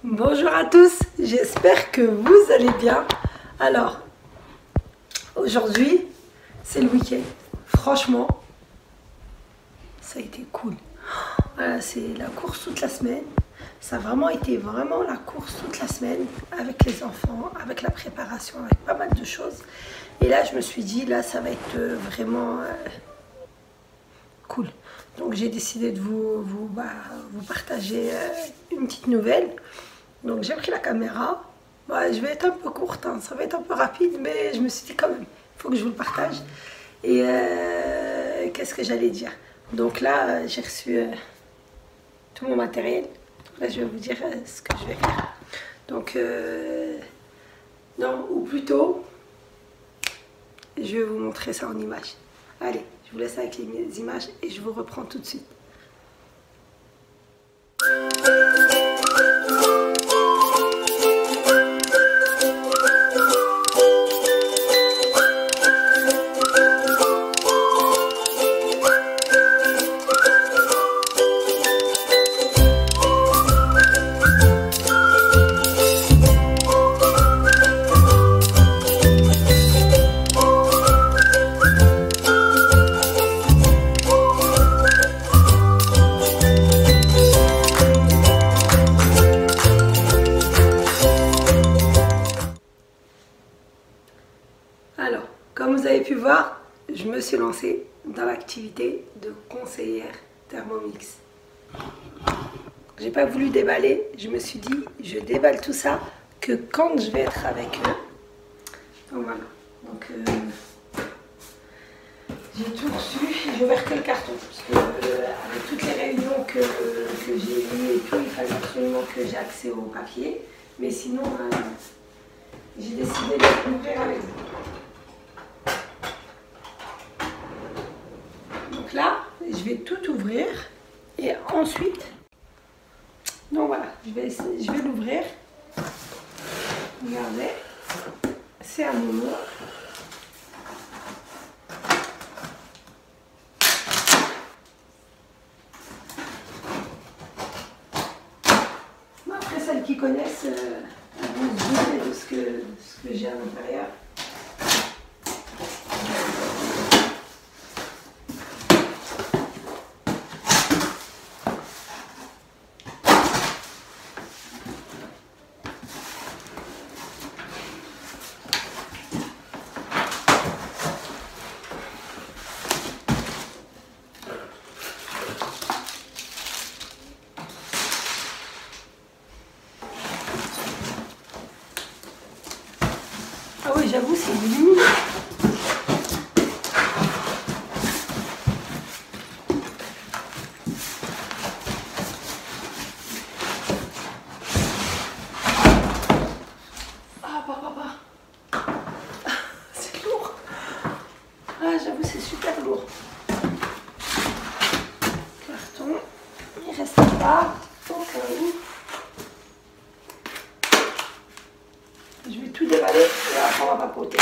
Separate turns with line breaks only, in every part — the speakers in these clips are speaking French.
Bonjour à tous, j'espère que vous allez bien. Alors, aujourd'hui, c'est le week-end. Franchement, ça a été cool. Voilà, c'est la course toute la semaine. Ça a vraiment été la course toute la semaine avec les enfants, avec la préparation, avec pas mal de choses. Et là, je me suis dit, là, ça va être vraiment cool. Donc, j'ai décidé de vous partager une petite nouvelle. Donc j'ai pris la caméra, je vais être un peu courte, hein. Ça va être un peu rapide, mais je me suis dit quand même, il faut que je vous le partage. Et qu'est-ce que j'allais dire? Donc là, j'ai reçu tout mon matériel. Là, je vais vous dire ce que je vais faire. Donc, non, ou plutôt, je vais vous montrer ça en images. Allez, je vous laisse avec les images et je vous reprends tout de suite. Alors, comme vous avez pu voir, je me suis lancée dans l'activité de conseillère Thermomix. J'ai pas voulu déballer, je me suis dit, je déballe tout ça que quand je vais être avec eux. Donc voilà, donc j'ai tout reçu, j'ai ouvert que le carton, parce que avec toutes les réunions que j'ai eues et tout, il fallait absolument que j'ai accès au papier, mais sinon, j'ai décidé de l'ouvrir avec vous. Donc là, je vais tout ouvrir et ensuite, donc voilà, je vais l'ouvrir. Regardez, c'est à mon nom. Après, celles qui connaissent vont se douter de ce que j'ai à l'intérieur. Ah oui, j'avoue, c'est lumineux. Ah, papa. C'est lourd. Ah, j'avoue, c'est super lourd. Carton. Il reste pas. Au cas où. Je vais tout déballer et après on va papoter.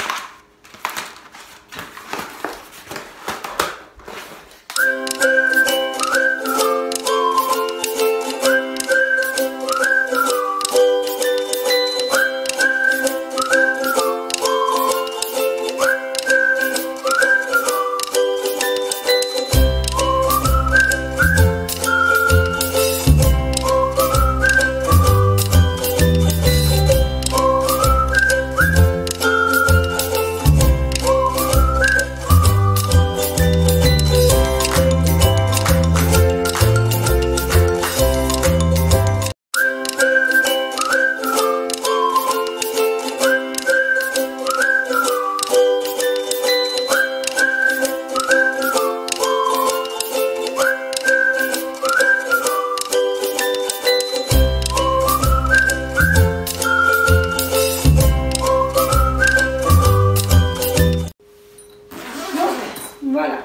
Voilà.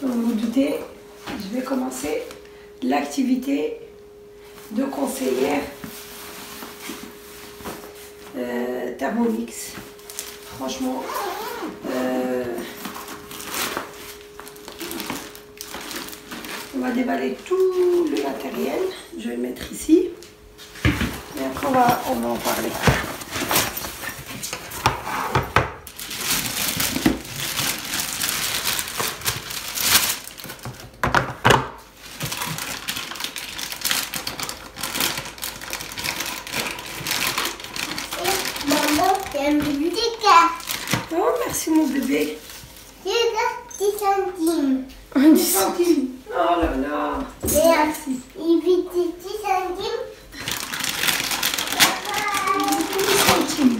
Donc vous vous doutez, je vais commencer l'activité de conseillère Thermomix. Franchement, On va déballer tout le matériel. Je vais le mettre ici. Et après, on va en parler.
Maman, c'est un petit
Oh, merci mon bébé.
C'est 10 centimes.
10 centimes. Oh là là. Merci.
Il vit 10 centimes.
10 centimes.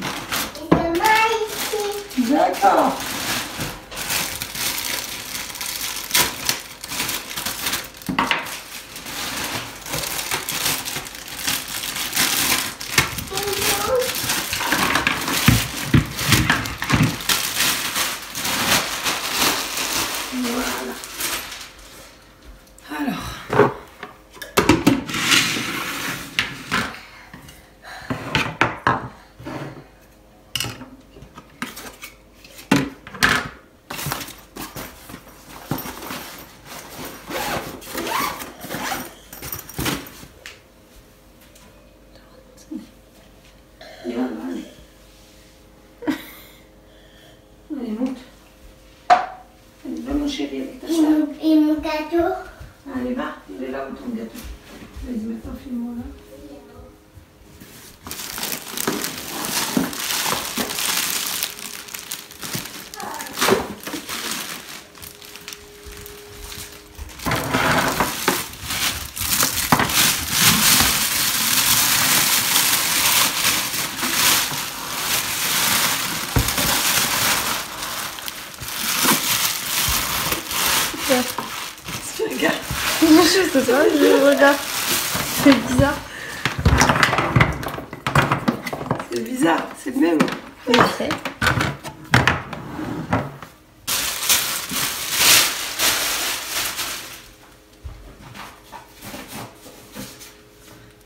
Et c'est moi ici.
D'accord. Voilà. Alors. Et voilà, allez. Allez, monte. Allez, va mon chéri avec ta sœur.
Et mon gâteau.
Allez, va, il est là où ton gâteau. Vas-y, maintenant, file-moi là. Regarde.
Je sais pas, je regarde. C'est bizarre.
C'est bizarre, c'est le même.
Je sais.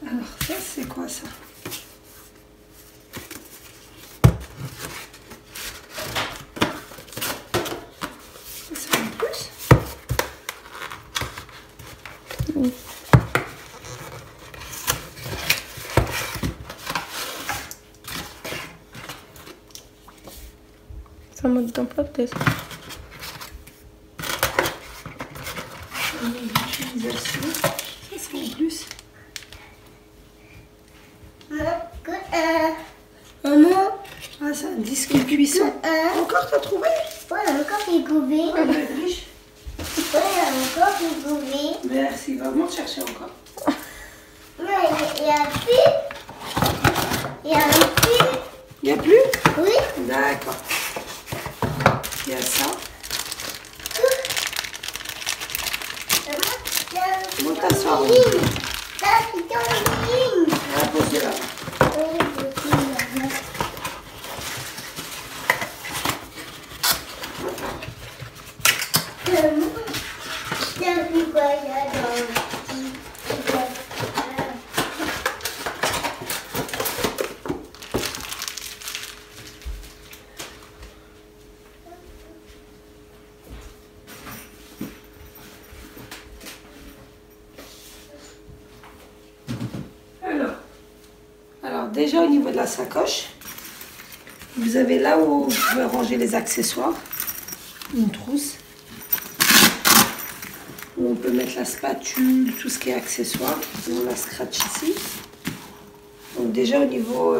Alors, ça, c'est quoi ça? C'est en plus?
Oui. C'est un mode d'emploi peut-être.
L'utilisation. Ça, c'est en plus.
Maman.
Ah, c'est un disque de cuisson. Encore, t'as trouvé?
Ouais, encore des gouvets.
Ah, bah, être riche.
Ouais, encore des gouvets.
Merci, va venir te chercher encore.
Non, il y a plus. Il y a plus.
Il n'y a plus?
Oui.
D'accord. Il y a ça. Bon, t'asseoir.
Ça, c'est dans une ligne.
On va poser là.
Oui, c'est là. T'as vu quoi il y a dans le petit.
Alors déjà au niveau de la sacoche, vous avez là où vous pouvez ranger les accessoires, une trousse, où on peut mettre la spatule, tout ce qui est accessoire, on la scratch ici. Donc déjà au niveau,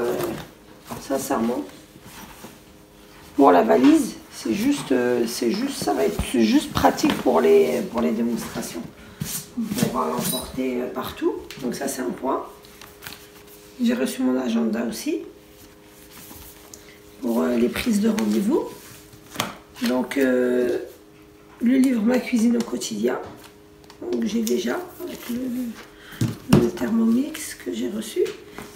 sincèrement, pour la valise, c'est juste, ça va être juste pratique pour les démonstrations. On pourra l'emporter partout, donc ça c'est un point. J'ai reçu mon agenda aussi pour les prises de rendez-vous. Donc le livre Ma cuisine au quotidien, donc j'ai déjà avec le Thermomix que j'ai reçu.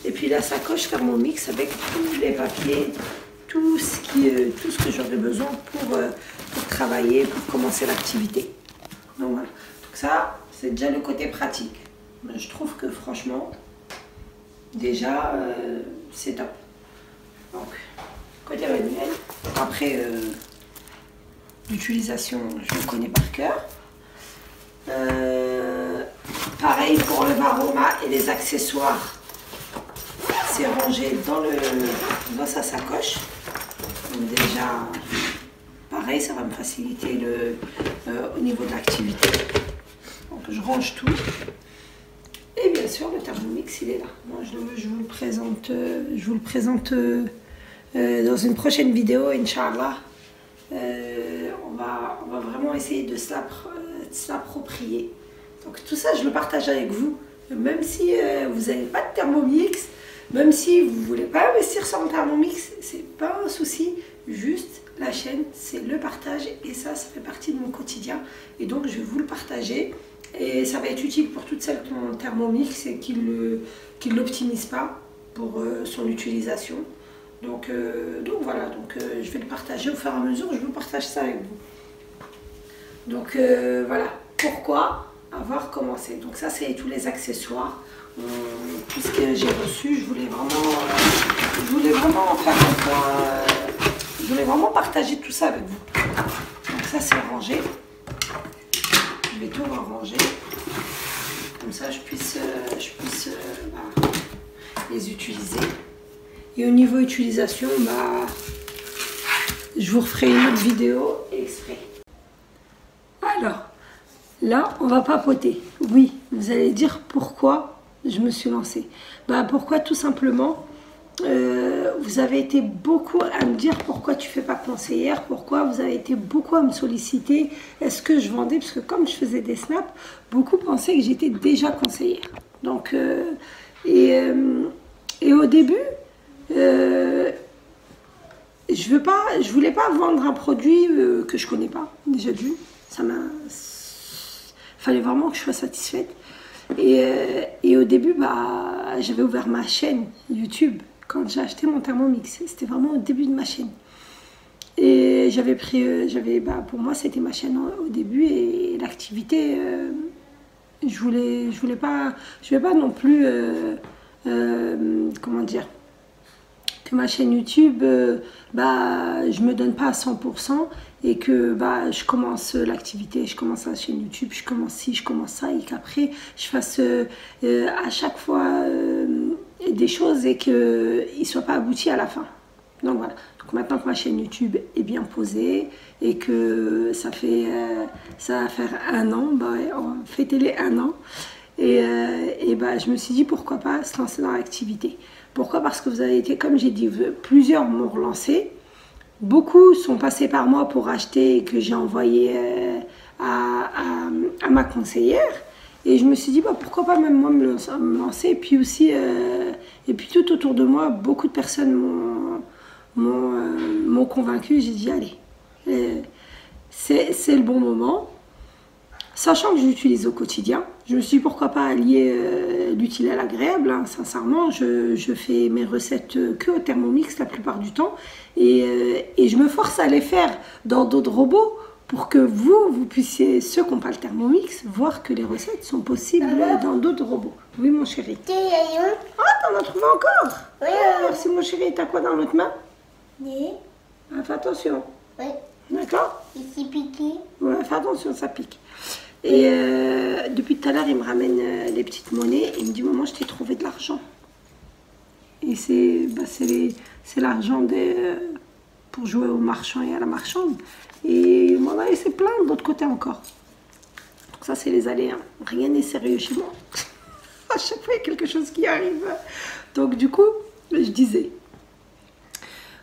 Et puis la sacoche Thermomix avec tous les papiers, tout ce que j'aurais besoin pour travailler, pour commencer l'activité. Donc voilà. Donc ça, c'est déjà le côté pratique. Je trouve que franchement, déjà, c'est top. Donc, côté manuel. Après, l'utilisation, je le connais par cœur. Pareil pour le Varoma et les accessoires. C'est rangé dans sa sacoche. Donc déjà, pareil, ça va me faciliter au niveau de l'activité. Donc je range tout. Et bien sûr, le Thermomix, il est là. Moi, je vous le présente dans une prochaine vidéo, Inch'Allah. On va vraiment essayer de se l'approprier. Donc tout ça, je le partage avec vous. Même si vous n'avez pas de Thermomix, même si vous ne voulez pas investir sur un Thermomix, c'est pas un souci. Juste la chaîne, c'est le partage et ça fait partie de mon quotidien. Et donc je vais vous le partager. Et ça va être utile pour toutes celles qui ont un Thermomix et qui ne l'optimisent pas pour son utilisation. Donc voilà, je vais le partager au fur et à mesure, je vous partage ça avec vous. Donc voilà, pourquoi avoir commencé. Donc ça, c'est tous les accessoires, tout ce que j'ai reçu. Je voulais vraiment faire un point, je voulais vraiment partager tout ça avec vous. Donc ça, c'est rangé. Je vais tout ranger, comme ça je puisse les utiliser. Et au niveau utilisation, je vous referai une autre vidéo exprès. Alors, là, on va papoter. Oui, vous allez dire pourquoi je me suis lancée. Pourquoi tout simplement, vous avez été beaucoup à me dire pourquoi tu fais pas conseillère, pourquoi vous avez été beaucoup à me solliciter, est-ce que je vendais, parce que comme je faisais des snaps, beaucoup pensaient que j'étais déjà conseillère. Donc, et au début, je voulais pas vendre un produit que je connais pas, déjà dû, fallait vraiment que je sois satisfaite. Et au début, j'avais ouvert ma chaîne YouTube quand j'ai acheté mon Thermomix. C'était vraiment au début de ma chaîne. Et pour moi, c'était ma chaîne au début et l'activité, je voulais pas non plus, comment dire, que ma chaîne YouTube, je me donne pas à 100% et que je commence l'activité, je commence la chaîne YouTube, je commence ci, je commence ça et qu'après je fasse à chaque fois des choses et qu'ils ne soient pas aboutis à la fin. Donc voilà, donc maintenant que ma chaîne YouTube est bien posée et que ça va faire 1 an, on va fêter les 1 an et je me suis dit pourquoi pas se lancer dans l'activité. Pourquoi? Parce que vous avez été, comme j'ai dit, plusieurs m'ont relancé. Beaucoup sont passés par moi pour acheter et que j'ai envoyé à ma conseillère. Et je me suis dit, pourquoi pas même moi me lancer. Et puis aussi, et puis tout autour de moi, beaucoup de personnes m'ont convaincu. J'ai dit, allez, c'est le bon moment. Sachant que j'utilise au quotidien, je me suis dit pourquoi pas allier l'utile à l'agréable. Hein, sincèrement, je fais mes recettes que au Thermomix la plupart du temps. Et je me force à les faire dans d'autres robots pour que vous puissiez, ceux qui n'ont pas le Thermomix, voir que les recettes sont possibles dans d'autres robots. Oui, mon chéri. Ah, t'en as trouvé encore? Oui. Merci, mon chéri. T'as quoi dans l'autre main?
Oui.
Ah, fais attention.
Oui.
D'accord?
Ici piqué.
Ouais, fais attention, ça pique. Et depuis tout à l'heure, il me ramène les petites monnaies. Il me dit, maman, je t'ai trouvé de l'argent. Et c'est l'argent pour jouer au marchand et à la marchande. Et il m'en a laissé plein de l'autre côté encore. Donc ça, c'est les aléas. Rien n'est sérieux chez moi. À chaque fois, il y a quelque chose qui arrive. Donc du coup, je disais,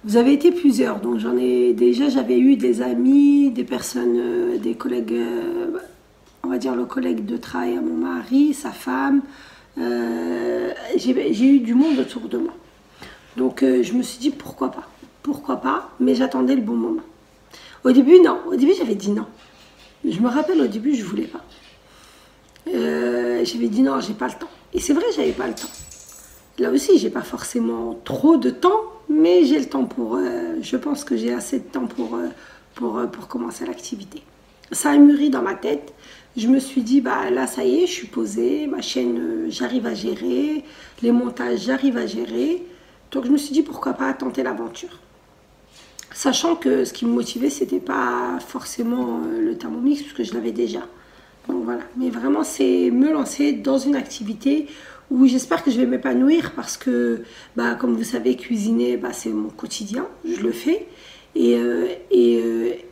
vous avez été plusieurs. Donc j'avais eu des amis, des personnes, des collègues, on va dire le collègue de travail à mon mari, sa femme. J'ai eu du monde autour de moi. Donc je me suis dit pourquoi pas, mais j'attendais le bon moment. Au début, non. Au début, j'avais dit non. Je me rappelle, au début, je voulais pas. J'avais dit non, j'ai pas le temps. Et c'est vrai, j'avais pas le temps. Là aussi, j'ai pas forcément trop de temps, mais j'ai le temps pour... je pense que j'ai assez de temps pour commencer l'activité. Ça a mûri dans ma tête. Je me suis dit, là, ça y est, je suis posée. Ma chaîne, j'arrive à gérer. Les montages, j'arrive à gérer. Donc, je me suis dit, pourquoi pas tenter l'aventure. Sachant que ce qui me motivait, c'était pas forcément le Thermomix, puisque je l'avais déjà. Donc voilà, mais vraiment c'est me lancer dans une activité où j'espère que je vais m'épanouir parce que, bah, comme vous savez, cuisiner, bah, c'est mon quotidien, je le fais et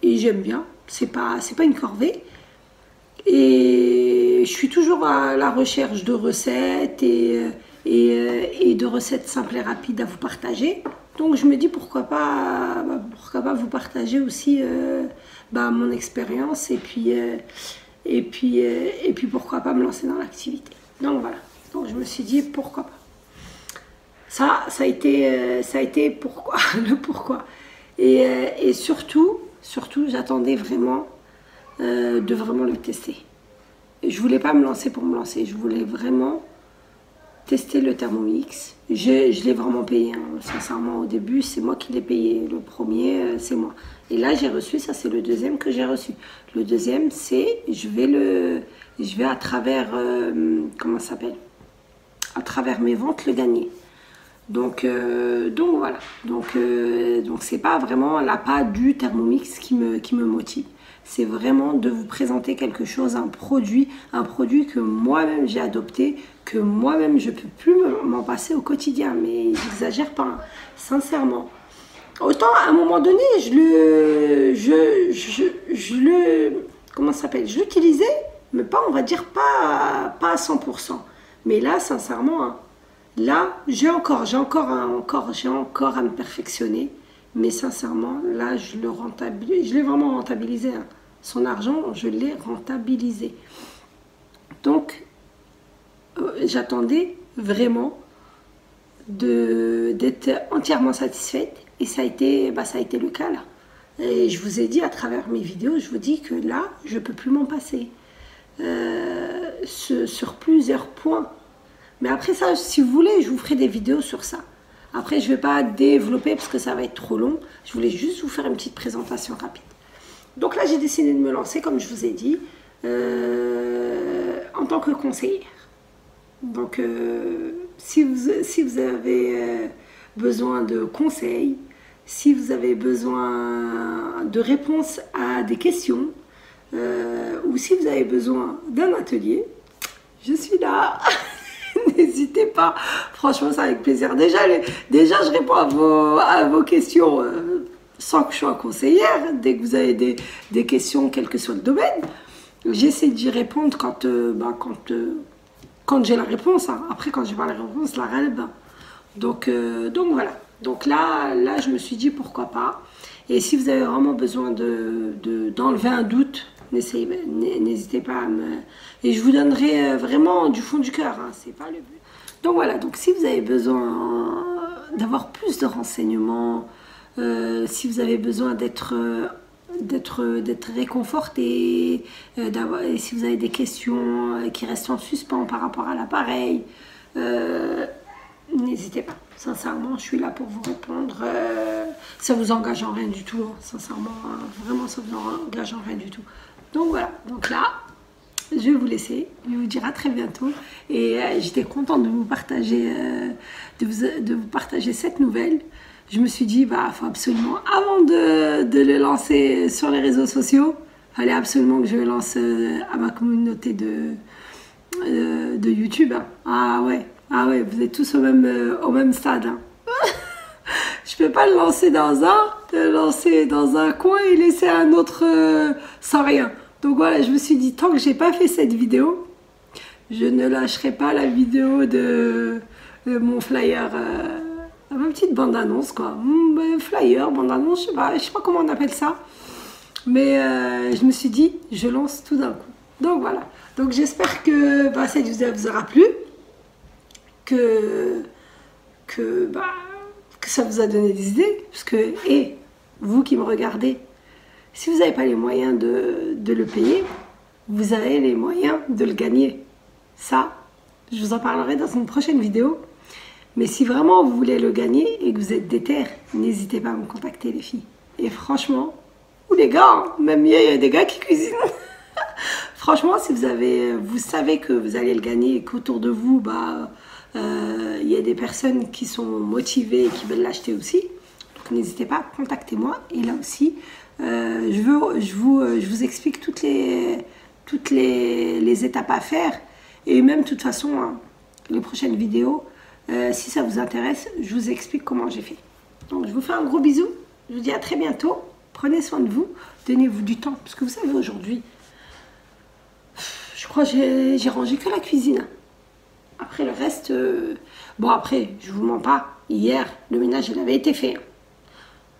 j'aime bien, c'est pas une corvée. Et je suis toujours à la recherche de recettes et de recettes simples et rapides à vous partager. Donc je me dis pourquoi pas vous partager aussi bah, mon expérience et puis pourquoi pas me lancer dans l'activité. Donc voilà, donc je me suis dit pourquoi pas. Ça a été pourquoi, le pourquoi. Et surtout j'attendais vraiment de vraiment le tester. Je voulais pas me lancer pour me lancer, je voulais vraiment tester le Thermomix. Je l'ai vraiment payé, hein. Sincèrement au début c'est moi qui l'ai payé, le premier c'est moi. Et là j'ai reçu, ça c'est le deuxième que j'ai reçu. Le deuxième c'est, je vais à travers, comment ça s'appelle, à travers mes ventes le gagner. Donc voilà, donc c'est pas vraiment l'appât du Thermomix qui me motive. C'est vraiment de vous présenter quelque chose, un produit que moi-même j'ai adopté, que moi-même je peux plus m'en passer au quotidien. Mais j'exagère pas, hein, sincèrement. Autant à un moment donné, comment ça s'appelle, je l'utilisais, mais pas, on va dire pas à 100%. Mais là, sincèrement, hein, là, j'ai encore à me perfectionner. Mais sincèrement, là, je l'ai vraiment rentabilisé. Hein. Son argent, je l'ai rentabilisé. Donc, j'attendais vraiment d'être entièrement satisfaite. Et ça a été le cas là. Et je vous ai dit à travers mes vidéos, je vous dis que là, je ne peux plus m'en passer. Sur plusieurs points. Mais après ça, si vous voulez, je vous ferai des vidéos sur ça. Après, je ne vais pas développer parce que ça va être trop long. Je voulais juste vous faire une petite présentation rapide. Donc là, j'ai décidé de me lancer, comme je vous ai dit, en tant que conseillère. Donc, si vous avez besoin de conseils, si vous avez besoin de réponses à des questions, ou si vous avez besoin d'un atelier, je suis là. N'hésitez pas, franchement c'est avec plaisir. Déjà je réponds à vos questions sans que je sois conseillère. Dès que vous avez des questions, quel que soit le domaine, j'essaie d'y répondre quand j'ai la réponse. Hein. Après quand j'ai pas la réponse, la règle. Donc voilà. Donc là je me suis dit pourquoi pas. Et si vous avez vraiment besoin d'enlever un doute, n'hésitez pas à me... Et je vous donnerai vraiment du fond du cœur, hein, c'est pas le but. Donc voilà, donc si vous avez besoin d'avoir plus de renseignements, si vous avez besoin d'être réconforté, et si vous avez des questions qui restent en suspens par rapport à l'appareil, n'hésitez pas. Sincèrement, je suis là pour vous répondre. Ça vous engage en rien du tout, hein, sincèrement, hein, vraiment ça vous engage en rien du tout. Donc voilà, donc là, je vais vous laisser, je vous dire à très bientôt. Et j'étais contente de vous partager, de vous partager cette nouvelle. Je me suis dit, bah, faut absolument, avant de le lancer sur les réseaux sociaux, il fallait absolument que je le lance à ma communauté de YouTube. Hein. Ah ouais, vous êtes tous au même stade. Hein. Je peux pas le lancer dans un coin et laisser un autre sans rien. Donc voilà, je me suis dit, tant que j'ai pas fait cette vidéo, je ne lâcherai pas la vidéo de mon flyer, ma petite bande-annonce quoi. Flyer, bande-annonce, je sais pas comment on appelle ça. Mais je me suis dit, je lance tout d'un coup. Donc voilà. Donc j'espère que cette vidéo vous aura plu. Que ça vous a donné des idées. Parce que, et vous qui me regardez, si vous n'avez pas les moyens de le payer, vous avez les moyens de le gagner. Ça, je vous en parlerai dans une prochaine vidéo. Mais si vraiment vous voulez le gagner et que vous êtes déter, n'hésitez pas à me contacter les filles. Et franchement, ou les gars, hein, même il y a des gars qui cuisinent. Franchement, si vous savez que vous allez le gagner et qu'autour de vous, il y a des personnes qui sont motivées et qui veulent l'acheter aussi. Donc n'hésitez pas, contactez-moi. Et là aussi, je vous explique toutes les toutes les étapes à faire. Et même, de toute façon, hein, les prochaines vidéos, si ça vous intéresse, je vous explique comment j'ai fait. Donc, je vous fais un gros bisou. Je vous dis à très bientôt. Prenez soin de vous. Donnez-vous du temps. Parce que vous savez, aujourd'hui, je crois que j'ai rangé que la cuisine. Après, le reste... bon, après, je vous mens pas. Hier, le ménage, il avait été fait.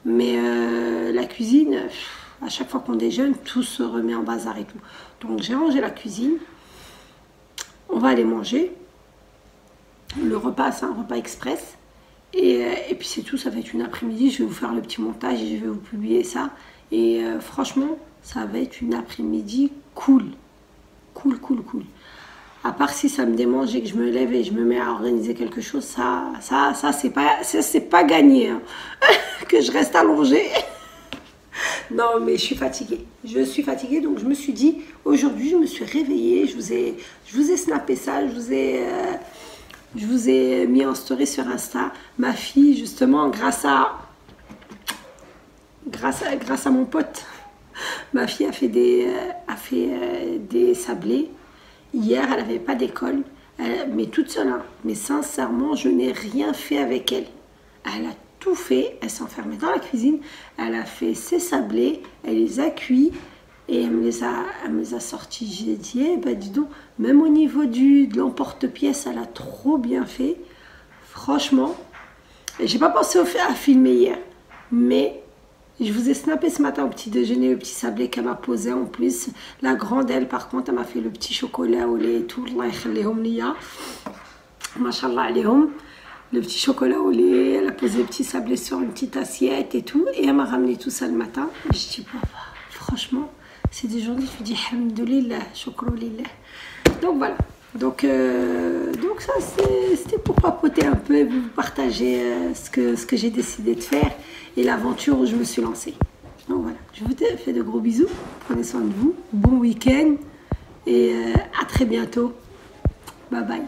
Mais la cuisine, à chaque fois qu'on déjeune, tout se remet en bazar et tout. Donc, j'ai rangé la cuisine. On va aller manger. Le repas, c'est un repas express. Et puis c'est tout, ça va être une après-midi. Je vais vous faire le petit montage et je vais vous publier ça. Et franchement, ça va être une après-midi cool. Cool. À part si ça me démange et que je me lève et je me mets à organiser quelque chose, ça c'est pas gagné. Hein. Que je reste allongée. Non, mais je suis fatiguée. Donc je me suis dit, aujourd'hui, je me suis réveillée. Je vous ai snappé ça. Je vous ai mis en story sur Insta. Ma fille, justement, grâce à mon pote, ma fille a fait des sablés. Hier, elle n'avait pas d'école, mais toute seule. Hein. Mais sincèrement, je n'ai rien fait avec elle. Elle a tout fait. Elle s'enfermait dans la cuisine. Elle a fait ses sablés. Elle les a cuits. Et elle me les a sortis. J'ai dit, eh ben dis donc, même au niveau de l'emporte-pièce, elle a trop bien fait. Franchement, j'ai pas pensé à filmer hier. Mais je vous ai snappé ce matin au petit déjeuner, le petit sablé qu'elle m'a posé en plus. La grande, elle, par contre, elle m'a fait le petit chocolat au lait et tout. Allah yakhlihom liya. Mashallah alayhom. Le petit chocolat au lait. Elle a posé le petit sablé sur une petite assiette et tout. Et elle m'a ramené tout ça le matin. Et je dis, papa, franchement, c'est des journées, je dis, alhamdoulilah, shukru lillah. Donc voilà. Donc ça, c'était pour papoter un peu et vous partager ce que j'ai décidé de faire et l'aventure où je me suis lancée. Donc voilà, je vous fais de gros bisous. Prenez soin de vous. Bon week-end et à très bientôt. Bye bye.